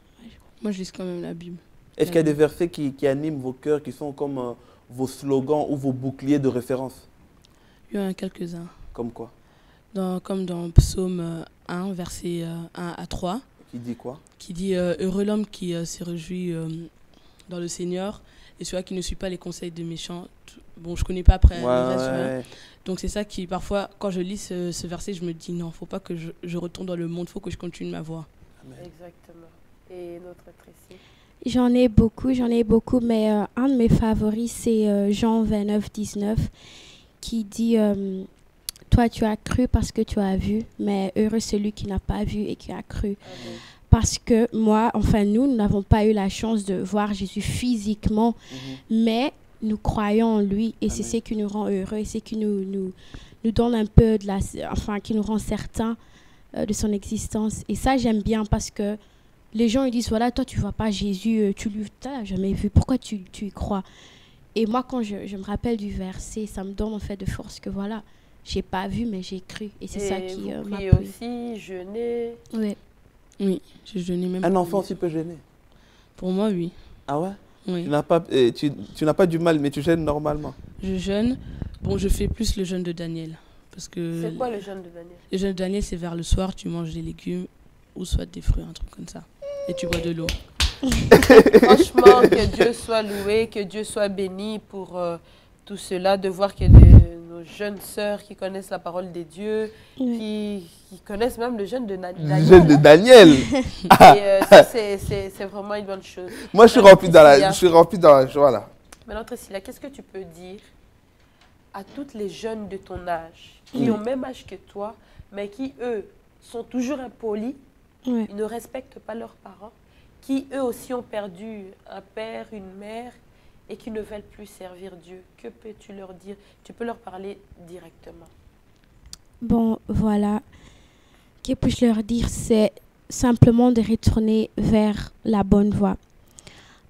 Moi, je lis quand même la Bible. Est-ce qu'il y a des versets qui animent vos cœurs, qui sont comme vos slogans ou vos boucliers de référence? Il y en a quelques-uns. Comme quoi? Comme dans Psaume 1, versets 1 à 3. Qui dit quoi? Qui dit « Heureux l'homme qui se réjouit dans le Seigneur et celui qui ne suit pas les conseils des méchants. » Bon, je ne connais pas après le reste. Donc c'est ça qui, parfois, quand je lis ce verset, je me dis non, il ne faut pas que je retourne dans le monde, il faut que je continue ma voie. Amen. Exactement. Et notre Tracy? J'en ai beaucoup, mais un de mes favoris, c'est Jean 29, 19, qui dit toi, tu as cru parce que tu as vu, mais heureux celui qui n'a pas vu et qui a cru. Amen. Parce que nous n'avons pas eu la chance de voir Jésus physiquement, mais nous croyons en lui et c'est ce qui nous rend heureux et c'est qui nous donne un peu qui nous rend certains de son existence. Et ça, j'aime bien parce que les gens ils disent, voilà, toi, tu ne vois pas Jésus, tu ne l'as jamais vu, pourquoi tu y crois? Et moi, quand je me rappelle du verset, ça me donne en fait de force que voilà, je n'ai pas vu, mais j'ai cru. Et c'est ça qui m'a plu. Aussi, jeûner. Oui, j'ai jeûné même. Un enfant aussi peut jeûner? Pour moi, oui. Ah ouais? Oui. Tu n'as pas du mal, mais tu jeûnes normalement? Je jeûne. Bon, je fais plus le jeûne de Daniel. C'est quoi le jeûne de Daniel? Le jeûne de Daniel, c'est vers le soir, tu manges des légumes ou soit des fruits, un truc comme ça. Et tu bois de l'eau. Franchement, que Dieu soit loué, que Dieu soit béni pour tout cela, de voir que nos jeunes sœurs qui connaissent la parole de Dieu, qui connaissent même le jeûne de Daniel. Le jeûne de Daniel. Et ça, c'est vraiment une bonne chose. Moi, je suis rempli dans la joie, là. Maintenant, Trécilia, qu'est-ce que tu peux dire à toutes les jeunes de ton âge, qui ont le même âge que toi, mais qui, eux, sont toujours impolis, ils ne respectent pas leurs parents, qui, eux aussi, ont perdu un père, une mère, et qui ne veulent plus servir Dieu? Que peux-tu leur dire? Tu peux leur parler directement. Bon, voilà. Que puis-je leur dire? C'est simplement de retourner vers la bonne voie.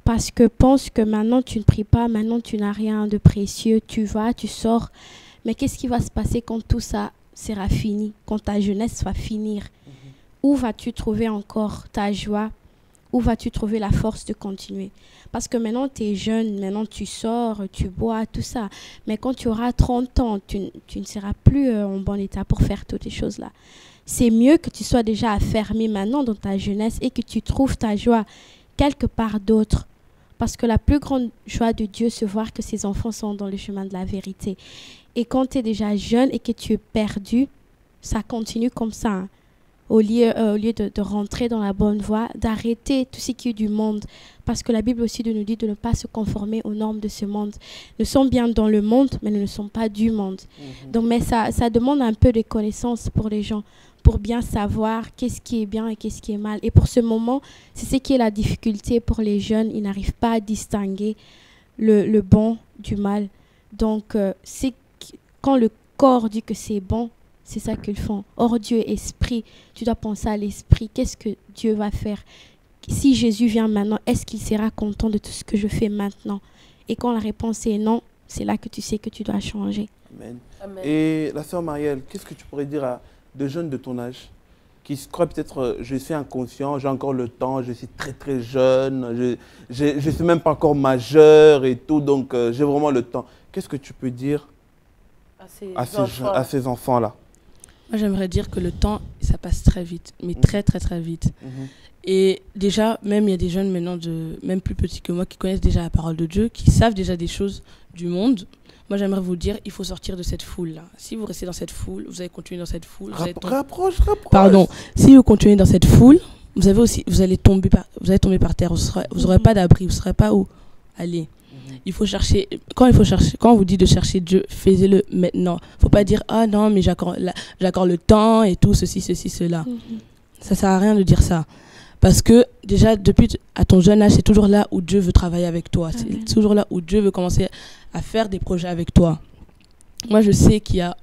Parce que pense que maintenant tu ne pries pas, maintenant tu n'as rien de précieux, tu vas, tu sors. Mais qu'est-ce qui va se passer quand tout ça sera fini, quand ta jeunesse va finir? Où vas-tu trouver encore ta joie? Où vas-tu trouver la force de continuer? Parce que maintenant tu es jeune, maintenant tu sors, tu bois, tout ça. Mais quand tu auras 30 ans, tu ne seras plus en bon état pour faire toutes ces choses-là. C'est mieux que tu sois déjà affermi maintenant dans ta jeunesse et que tu trouves ta joie quelque part d'autre. Parce que la plus grande joie de Dieu, c'est voir que ses enfants sont dans le chemin de la vérité. Et quand tu es déjà jeune et que tu es perdu, ça continue comme ça. Hein. Au lieu de rentrer dans la bonne voie, d'arrêter tout ce qui est du monde. Parce que la Bible aussi nous dit de ne pas se conformer aux normes de ce monde. Nous sommes bien dans le monde, mais nous ne sommes pas du monde. Donc, mais ça demande un peu de connaissances pour les gens, pour bien savoir qu'est-ce qui est bien et qu'est-ce qui est mal. Et pour ce moment, c'est ce qui est la difficulté pour les jeunes. Ils n'arrivent pas à distinguer le bon du mal. Donc, quand le corps dit que c'est bon, c'est ça qu'ils font. Or, Dieu est esprit. Tu dois penser à l'esprit. Qu'est-ce que Dieu va faire? Si Jésus vient maintenant, est-ce qu'il sera content de tout ce que je fais maintenant? Et quand la réponse est non, c'est là que tu sais que tu dois changer. Amen. Amen. Et la sœur Marielle, qu'est-ce que tu pourrais dire à de jeunes de ton âge qui se croient peut-être, je suis inconscient, j'ai encore le temps, je suis très très jeune, je ne suis même pas encore majeur et tout, donc j'ai vraiment le temps. Qu'est-ce que tu peux dire à ces enfants-là? Moi, j'aimerais dire que le temps, ça passe très vite, mais très, très, très vite. Et déjà, même il y a des jeunes maintenant, même plus petits que moi, qui connaissent déjà la parole de Dieu, qui savent déjà des choses du monde. Moi, j'aimerais vous dire, il faut sortir de cette foule-là. Si vous restez dans cette foule, vous allez continuer dans cette foule. Rapproche. Pardon. Si vous continuez dans cette foule, vous allez tomber par terre. Vous n'aurez pas d'abri, vous ne saurez pas où aller. Il faut chercher. Quand on vous dit de chercher Dieu, faites-le maintenant. Il ne faut pas dire ah non mais j'accorde le temps et tout ceci cela. Ça sert à rien de dire ça parce que déjà depuis à ton jeune âge c'est toujours là où Dieu veut travailler avec toi. C'est toujours là où Dieu veut commencer à faire des projets avec toi. Moi je sais qu'il y a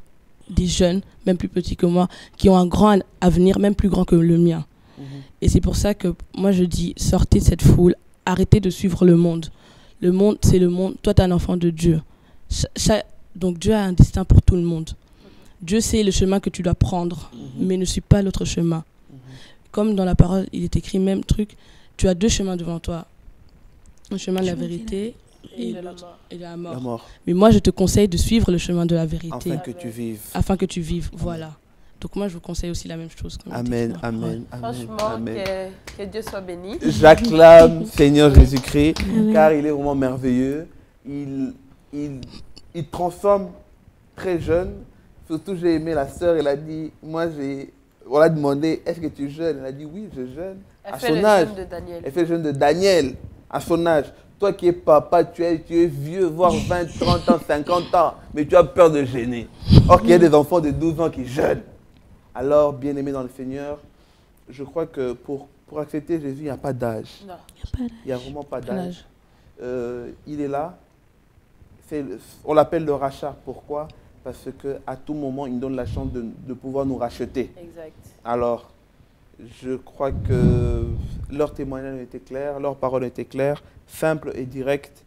des jeunes même plus petits que moi qui ont un grand avenir même plus grand que le mien. Et c'est pour ça que moi je dis sortez de cette foule, arrêtez de suivre le monde. Le monde, c'est le monde. Toi, tu es un enfant de Dieu. Donc Dieu a un destin pour tout le monde. Dieu sait le chemin que tu dois prendre, mais ne suis pas l'autre chemin. Comme dans la parole, il est écrit même truc, tu as deux chemins devant toi. Le chemin de la vérité et la mort. Mais moi, je te conseille de suivre le chemin de la vérité. Afin que tu vives. Afin que tu vives, voilà. Donc moi, je vous conseille aussi la même chose. Amen, amen, Franchement, amen. Que Dieu soit béni. J'acclame Seigneur Jésus-Christ, car il est vraiment merveilleux. Il transforme très jeune. Surtout, j'ai aimé la sœur, elle a dit, on l'a demandé, est-ce que tu jeûnes? Elle a dit, oui, je jeûne. Elle fait le jeûne de Daniel. Elle fait le jeûne de Daniel, à son âge. Toi qui es papa, tu es vieux, voire 20, 30 ans, 50 ans, mais tu as peur de jeûner. Or qu'il y a des enfants de 12 ans qui jeûnent. Alors, bien-aimés dans le Seigneur, je crois que pour accepter Jésus, il n'y a pas d'âge. Non. Il n'y a vraiment pas d'âge. Il est là. On l'appelle le rachat. Pourquoi? Parce qu'à tout moment, il nous donne la chance de pouvoir nous racheter. Exact. Alors, je crois que leur témoignage était clair, leur parole était claire, simple et directe.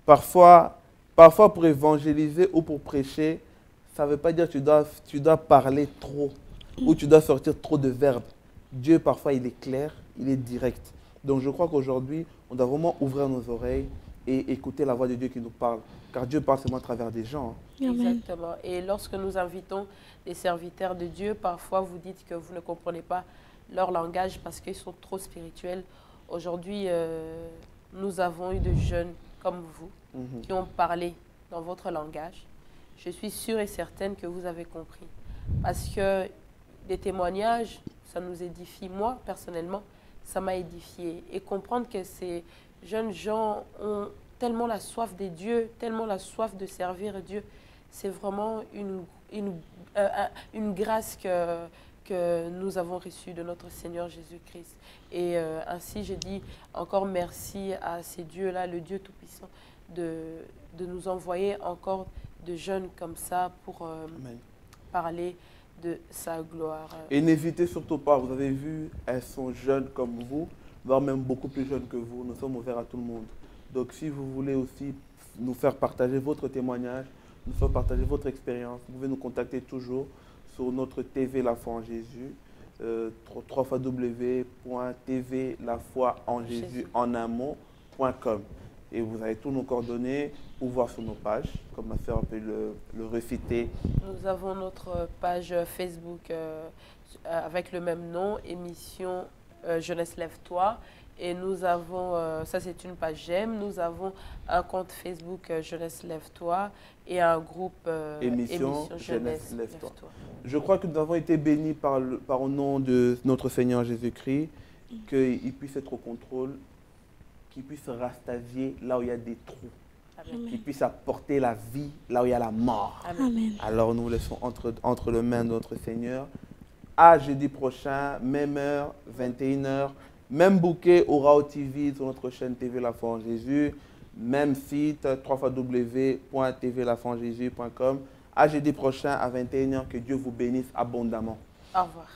Parfois pour évangéliser ou pour prêcher, ça ne veut pas dire que tu dois parler trop ou tu dois sortir trop de verbes. Dieu, parfois, il est clair, il est direct. Donc, je crois qu'aujourd'hui, on doit vraiment ouvrir nos oreilles et écouter la voix de Dieu qui nous parle. Car Dieu parle seulement à travers des gens. Exactement. Et lorsque nous invitons les serviteurs de Dieu, parfois vous dites que vous ne comprenez pas leur langage parce qu'ils sont trop spirituels. Aujourd'hui, nous avons eu des jeunes comme vous qui ont parlé dans votre langage. Je suis sûre et certaine que vous avez compris. Parce que les témoignages, ça nous édifie. Moi, personnellement, ça m'a édifié. Et comprendre que ces jeunes gens ont tellement la soif des dieux, tellement la soif de servir Dieu, c'est vraiment une grâce que nous avons reçue de notre Seigneur Jésus-Christ. Et ainsi, je dis encore merci à ces dieux-là, le Dieu Tout-Puissant, de nous envoyer encore de jeunes comme ça pour parler de sa gloire. Et n'hésitez surtout pas, vous avez vu, elles sont jeunes comme vous, voire même beaucoup plus jeunes que vous. Nous sommes ouverts à tout le monde. Donc si vous voulez aussi nous faire partager votre témoignage, nous faire partager votre expérience, vous pouvez nous contacter toujours sur notre TV La Foi en Jésus, www.tvlafoienjesusenamont.com. Et vous avez tous nos coordonnées ou voir sur nos pages, comme ma soeur peut le reciter. Nous avons notre page Facebook avec le même nom, émission Jeunesse Lève-toi. Et nous avons, ça c'est une page j'aime, nous avons un compte Facebook Jeunesse Lève-toi et un groupe émission Jeunesse Lève-toi. Je crois que nous avons été bénis par le nom de notre Seigneur Jésus-Christ, qu'il puisse être au contrôle, qu'il puisse rastavier là où il y a des trous, qu'il puisse apporter la vie là où il y a la mort. Amen. Alors nous laissons entre les mains de notre Seigneur. À jeudi prochain, même heure, 21h. Même bouquet au Rao TV sur notre chaîne TV La Foi en Jésus. Même site, www.tvlafoienjesus.com. À jeudi prochain à 21h. Que Dieu vous bénisse abondamment. Au revoir.